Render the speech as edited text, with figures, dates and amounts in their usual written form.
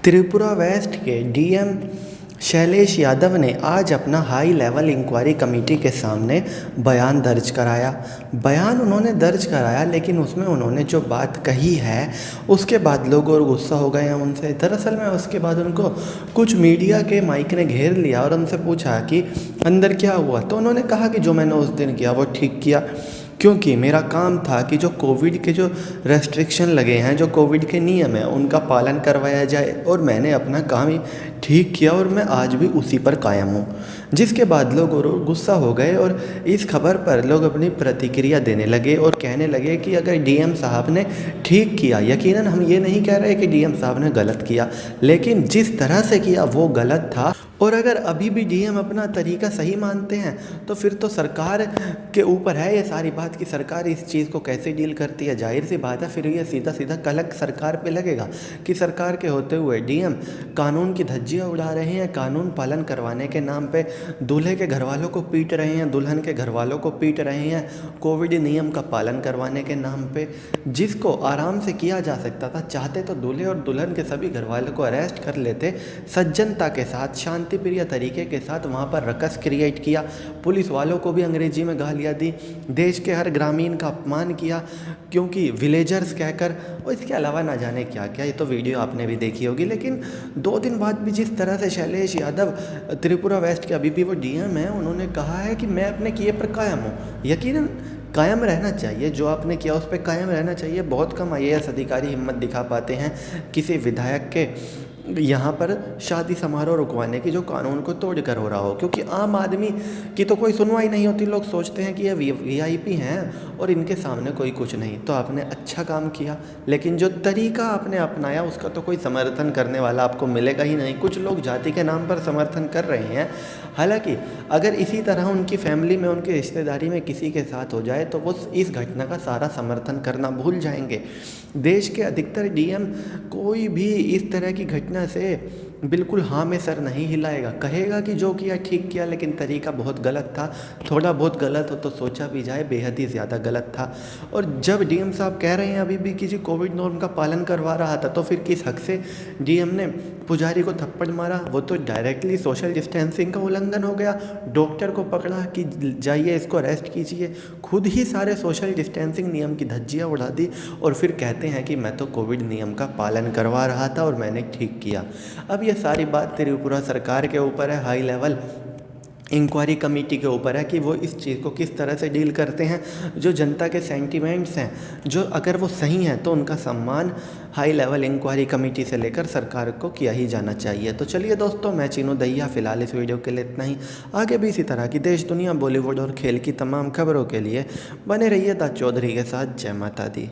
Tripura waste के DM Shailesh Yadav ने आज अपना हाई लेवल इंक्वायरी कमेटी के सामने बयान दर्ज कराया। बयान उन्होंने दर्ज कराया, लेकिन उसमें उन्होंने जो बात कही है उसके बाद लोग और गुस्सा हो गए हैं उनसे। दरअसल में उसके बाद उनको कुछ मीडिया के माइक ने घेर लिया और उनसे पूछा कि अंदर क्या हुआ। तो उन्होंने कहा कि जो मैंने उस दिन किया वो ठीक किया, क्योंकि मेरा काम था कि जो कोविड के जो रेस्ट्रिक्शन लगे हैं, जो कोविड के नियम हैं, उनका पालन करवाया जाए और मैंने अपना काम ही ठीक किया और मैं आज भी उसी पर कायम हूँ। जिसके बाद लोग और गुस्सा हो गए और इस खबर पर लोग अपनी प्रतिक्रिया देने लगे और कहने लगे कि अगर डीएम साहब ने ठीक किया, यकीनन हम ये नहीं कह रहे कि डीएम साहब ने गलत किया, लेकिन जिस तरह से किया वो गलत था। और अगर अभी भी डीएम अपना तरीका सही मानते हैं तो फिर तो सरकार के ऊपर है ये सारी बात कि सरकार इस चीज़ को कैसे डील करती है। जाहिर सी बात है फिर ये सीधा सीधा कलंक सरकार पे लगेगा कि सरकार के होते हुए डीएम कानून की धज्जियां उड़ा रहे हैं, कानून पालन करवाने के नाम पे दूल्हे के घर वालों को पीट रहे हैं, दुल्हन के घर वालों को पीट रहे हैं, कोविड नियम का पालन करवाने के नाम पे, जिसको आराम से किया जा सकता था। चाहते तो दूल्हे और दुल्हन के सभी घर वालों को अरेस्ट कर लेते, सज्जनता के साथ शांतिप्रिय तरीके के साथ वहाँ पर रकस क्रिएट किया, पुलिस वालों को भी अंग्रेजी में गालियाँ दी, देश के हर ग्रामीण का अपमान किया क्योंकि विलेजर्स कहकर, और इसके अलावा ना जाने क्या क्या। ये तो वीडियो आपने भी देखी होगी। लेकिन 2 दिन बाद भी जिस तरह से शैलेश यादव त्रिपुरा वेस्ट के अभी भी वो डीएम हैं, उन्होंने कहा है कि मैं अपने किए पर कायम हूँ। यकीनन कायम रहना चाहिए, जो आपने किया उस पर कायम रहना चाहिए। बहुत कम आईएएस अधिकारी हिम्मत दिखा पाते हैं किसी विधायक के यहाँ पर शादी समारोह रुकवाने की जो कानून को तोड़ कर हो रहा हो, क्योंकि आम आदमी की तो कोई सुनवाई नहीं होती। लोग सोचते हैं कि ये वीआईपी हैं और इनके सामने कोई कुछ नहीं। तो आपने अच्छा काम किया, लेकिन जो तरीका आपने अपनाया उसका तो कोई समर्थन करने वाला आपको मिलेगा ही नहीं। कुछ लोग जाति के नाम पर समर्थन कर रहे हैं, हालांकि अगर इसी तरह उनकी फैमिली में, उनकी रिश्तेदारी में किसी के साथ हो जाए तो वो इस घटना का सारा समर्थन करना भूल जाएंगे। देश के अधिकतर डीएम कोई भी इस तरह की घटना से बिल्कुल हाँ में सर नहीं हिलाएगा, कहेगा कि जो किया ठीक किया, लेकिन तरीका बहुत गलत था। थोड़ा बहुत गलत हो तो सोचा भी जाए, बेहद ही ज़्यादा गलत था। और जब डीएम साहब कह रहे हैं अभी भी कि जी कोविड नॉर्म का पालन करवा रहा था, तो फिर किस हक से डीएम ने पुजारी को थप्पड़ मारा? वो तो डायरेक्टली सोशल डिस्टेंसिंग का उल्लंघन हो गया। डॉक्टर को पकड़ा कि जाइए इसको अरेस्ट कीजिए, खुद ही सारे सोशल डिस्टेंसिंग नियम की धज्जियाँ उड़ा दी और फिर कहते हैं कि मैं तो कोविड नियम का पालन करवा रहा था और मैंने ठीक किया। अब ये सारी बात त्रिपुरा सरकार के ऊपर है, हाई लेवल इंक्वायरी कमेटी के ऊपर है कि वो इस चीज़ को किस तरह से डील करते हैं। जो जनता के सेंटिमेंट्स हैं, जो अगर वो सही हैं तो उनका सम्मान हाई लेवल इंक्वायरी कमेटी से लेकर सरकार को किया ही जाना चाहिए। तो चलिए दोस्तों, मैं चीनू दहिया, फ़िलहाल इस वीडियो के लिए इतना ही। आगे भी इसी तरह की देश, दुनिया, बॉलीवुड और खेल की तमाम खबरों के लिए बने रहिए दा चौधरी के साथ। जय माता दी।